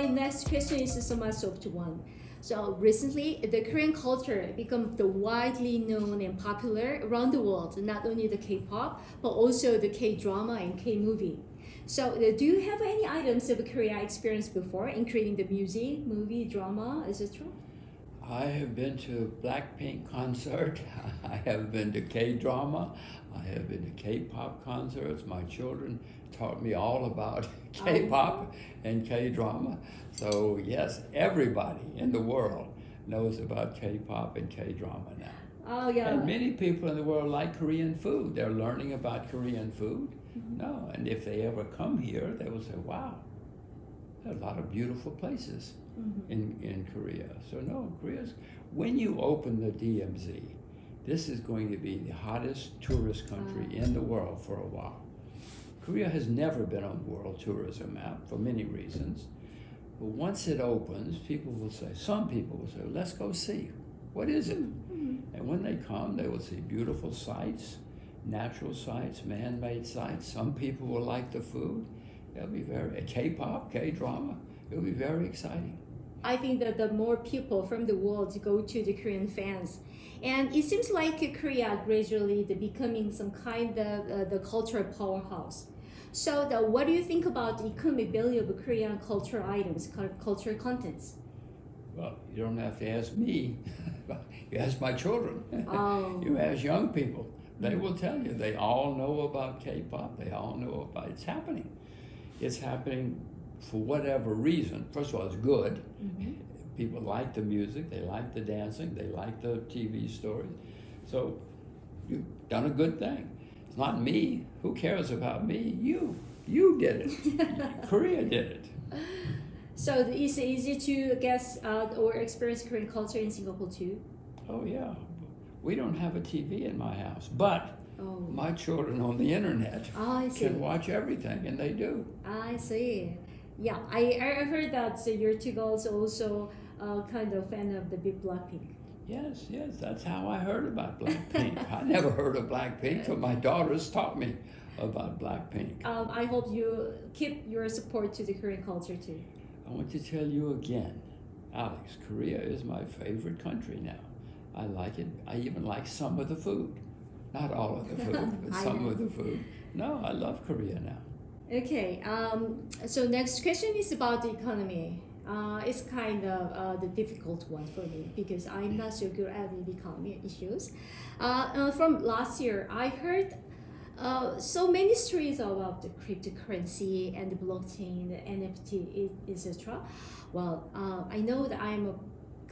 my next question is a somewhat soft one. So recently, the Korean culture become the widely known and popular around the world, not only the K-pop, but also the K-drama and K-movie. So do you have any items of Korea experience before, including the music, movie, drama, etc.? I have been to BLACKPINK concert. I have been to K-drama. I have been to K-pop concerts. My children taught me all about K-pop and K-drama. So yes, everybody in the world knows about K-pop and K-drama now. Oh yeah. And many people in the world like Korean food. They're learning about Korean food. No, and if they ever come here, they will say, wow, there are a lot of beautiful places in Korea. So no, Korea's, when you open the DMZ, this is going to be the hottest tourist country in the world for a while. Korea has never been on the world tourism map for many reasons. But once it opens, people will say, some people will say, let's go see. What is it? And when they come, they will see beautiful sights, natural sights, man-made sights. Some people will like the food. It'll be very, K-pop, K-drama, it'll be very exciting. I think that the more people from the world go to the Korean fans. And it seems like Korea gradually becoming some kind of the cultural powerhouse. So what do you think about the economic value of Korean cultural items, cultural contents? Well, you don't have to ask me. You ask my children. Oh. You ask young people. They will tell you. They all know about K-pop. They all know about it. It's happening. It's happening for whatever reason. First of all, it's good. People like the music. They like the dancing. They like the TV stories. So you've done a good thing. It's not me. Who cares about me? You. You did it. Korea did it. So is it easy to guess or experience Korean culture in Singapore too? Oh yeah. We don't have a TV in my house, but my children on the internet can watch everything, and they do. I see. Yeah, I heard that your two girls also kind of fan of the big BLACKPINK. Yes, that's how I heard about BLACKPINK. I never heard of BLACKPINK, so my daughters taught me about BLACKPINK. I hope you keep your support to the Korean culture too. I want to tell you again, Alex, Korea is my favorite country now. I like it. I even like some of the food. Not all of the food, but some of the food. No, I love Korea now. Okay, so next question is about the economy. It's kind of the difficult one for me because I'm not so good at the economy issues. From last year, I heard so many stories about the cryptocurrency and the blockchain, the NFT, etc. Well, I know that I'm a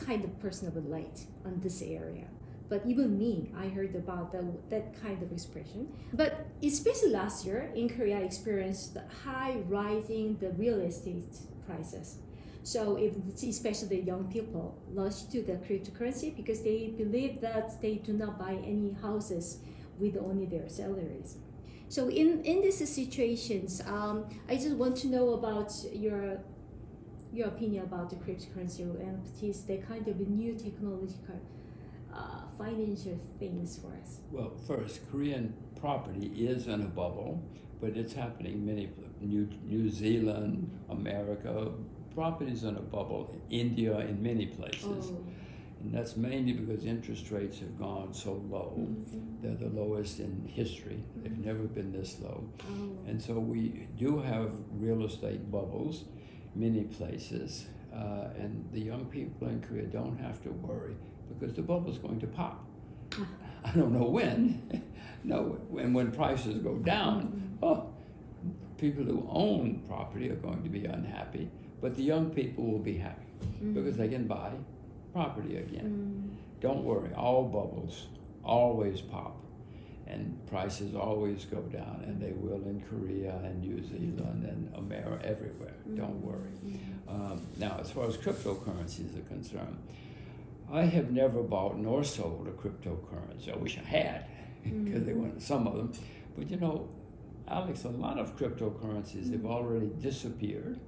kind of person of late on this area. But even me, I heard about that kind of expression. But especially last year in Korea, I experienced the high rising the real estate prices. So especially the young people rush to the cryptocurrency because they believe that they do not buy any houses with only their salaries. So in these situations, I just want to know about your opinion about the cryptocurrency and NFTs, the kind of new technological financial things for us. Well, first, Korean property is in a bubble, but it's happening many New Zealand, America, property's in a bubble, India, in many places. And that's mainly because interest rates have gone so low. They're the lowest in history. They've never been this low. And so we do have real estate bubbles, many places. And the young people in Korea don't have to worry because the bubble's going to pop. I don't know when. No, and when prices go down, people who own property are going to be unhappy, but the young people will be happy because they can buy property again. Don't worry, all bubbles always pop and prices always go down, and they will in Korea and New Zealand and America, everywhere. Don't worry. Now, as far as cryptocurrencies are concerned, I have never bought nor sold a cryptocurrency. I wish I had, because they went some of them. But you know, Alex, a lot of cryptocurrencies have already disappeared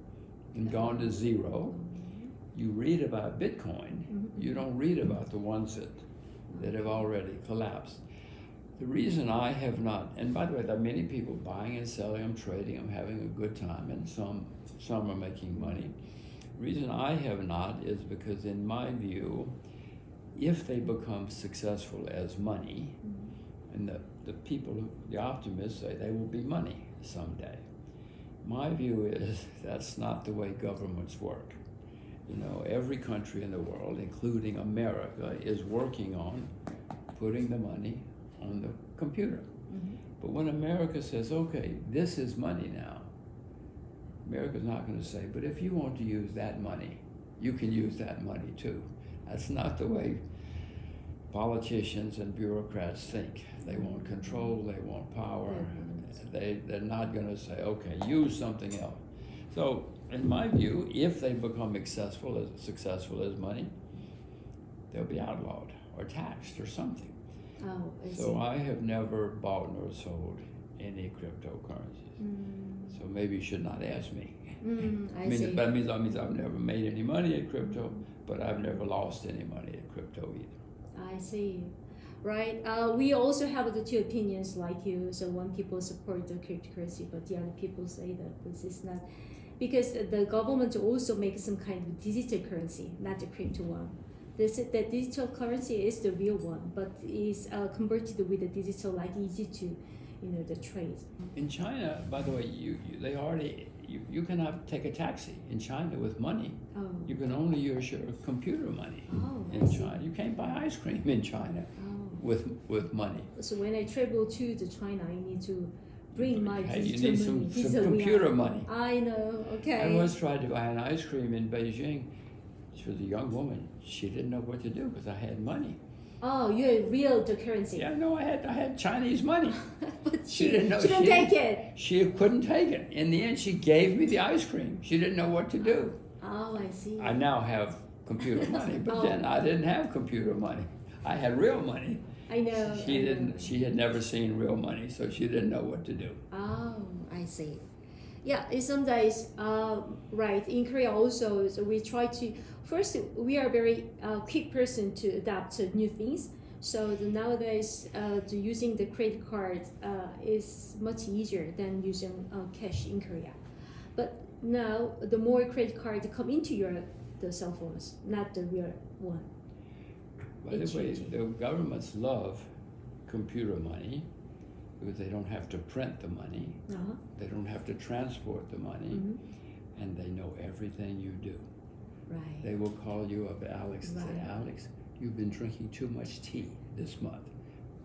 and gone to zero. You read about Bitcoin, you don't read about the ones that have already collapsed. The reason I have not, and by the way, there are many people buying and selling them, trading them, having a good time, and some are making money. reason I have not is because in my view, if they become successful as money, and the people, the optimists say they will be money someday. My view is that's not the way governments work. You know, every country in the world, including America, is working on putting the money on the computer. But when America says, okay, this is money now, America's not going to say, but if you want to use that money, you can use that money too. That's not the way politicians and bureaucrats think. They want control, they want power. They're not going to say, okay, use something else. So, in my view, if they become successful as money, they'll be outlawed or taxed or something. Oh, I see. So I have never bought nor sold any cryptocurrencies. So maybe you should not ask me. I see. That means I've never made any money at crypto, but I've never lost any money at crypto either. I see. Right. We also have the two opinions like you. So one people support the cryptocurrency, but the other people say that this is not, because the government also makes some kind of digital currency, not the crypto one. The digital currency is the real one, but is converted with the digital, like easy to, the trade. In China, by the way, you cannot take a taxi in China with money. Oh. You can only use your computer money in China. You can't buy ice cream in China with money. So when I travel to China, I need to bring my digital you need money. some computer money. I know. Okay. I once tried to buy an ice cream in Beijing. She was a young woman. She didn't know what to do because I had money. Oh, you had real the currency. Yeah, no, I had Chinese money. But she didn't know. She couldn't take it. She couldn't take it. In the end, she gave me the ice cream. She didn't know what to do. Oh, I see. I now have computer money, but then I didn't have computer money. I had real money. I know. She had never seen real money, so she didn't know what to do. Oh, I see. Yeah, it's sometimes right. In Korea also, so we try to first. We are very quick person to adapt to new things. So nowadays, using the credit card is much easier than using cash in Korea. But now, the more credit cards come into the cell phones, not the real one. By the way, the governments love computer money because they don't have to print the money, they don't have to transport the money, and they know everything you do. Right. They will call you up, Alex, and say, Alex, you've been drinking too much tea this month.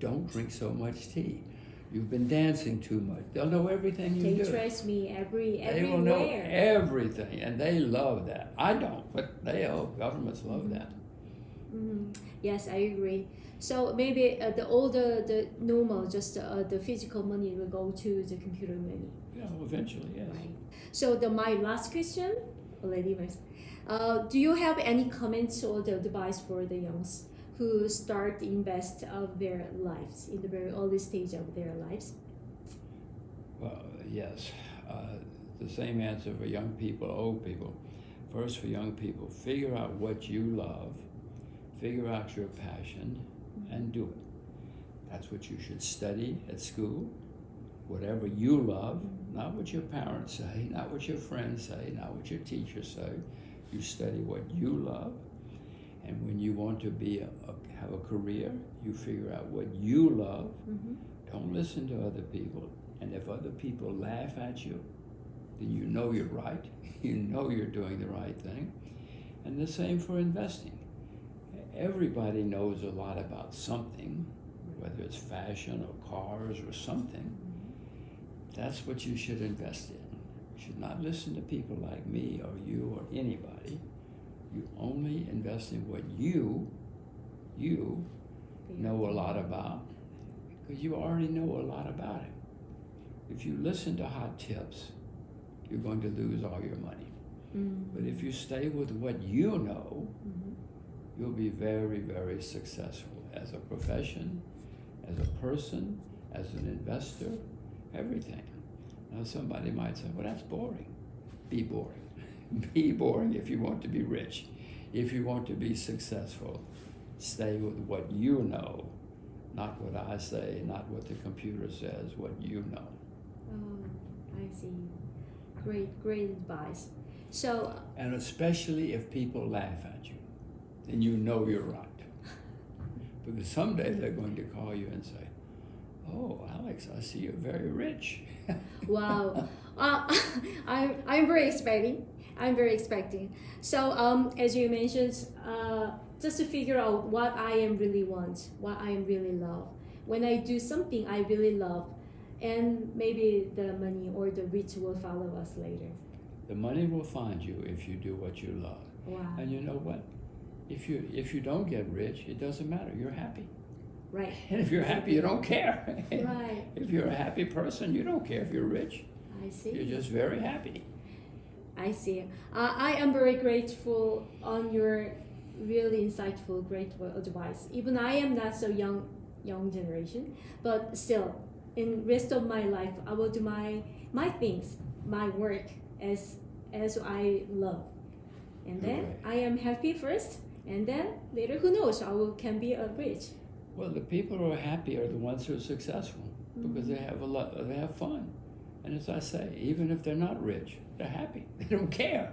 Don't drink so much tea. You've been dancing too much. They'll know everything you do. They trust me everywhere. They will know everything, and they love that. I don't, but governments love that. Yes, I agree. So maybe the normal, just the physical money will go to the computer money. Yeah, eventually, yes. Right. So my last question, do you have any comments or the advice for the youngs who start invest of their lives in the very early stage of their lives? Well, yes. The same answer for young people, old people. First, for young people, figure out what you love, figure out your passion, and do it. That's what you should study at school, whatever you love, not what your parents say, not what your friends say, not what your teachers say. You study what you love, and when you want to have a career, you figure out what you love. Don't listen to other people, and if other people laugh at you, then you know you're right. You know you're doing the right thing. And the same for investing. Everybody knows a lot about something, whether it's fashion or cars or something. That's what you should invest in. You should not listen to people like me or you or anybody. You only invest in what you know a lot about, because you already know a lot about it. If you listen to hot tips, you're going to lose all your money. But if you stay with what you know, you'll be very, very successful as a profession, as a person, as an investor, everything. Now somebody might say, well, that's boring. Be boring. Be boring if you want to be rich. If you want to be successful, stay with what you know, not what I say, not what the computer says, what you know. Oh, I see. Great advice. So And especially if people laugh at you, then you know you're right. Because someday they're going to call you and say, "Oh, Alex, I see you're very rich." wow, I'm very expecting. I'm very expecting. So as you mentioned, just to figure out what I am really want, what I am really love. When I do something I really love, and maybe the money or the rich will follow us later. The money will find you if you do what you love. Wow. And you know what? If you don't get rich, it doesn't matter. You're happy. Right. And if you're happy, you don't care. Right. If you're a happy person, you don't care if you're rich. I see. You're just very happy. I see. I am very grateful on your really insightful, great advice. Even I am not so young generation, but still, in rest of my life, I will do my things, my work as I love, and then Right. I am happy first, and then later, who knows, can be a rich. Well, the people who are happy are the ones who are successful because they have fun. And as I say, even if they're not rich, they're happy. They don't care.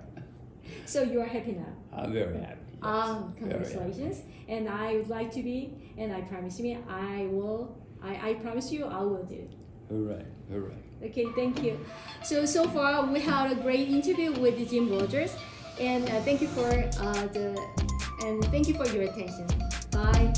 So you are happy now. I'm very happy. Yes. Congratulations. And I would like to be, and I promise me, I promise you I will do it. Hooray, hooray. Okay, thank you. So far we had a great interview with Jim Rogers, and thank you for your attention. Bye.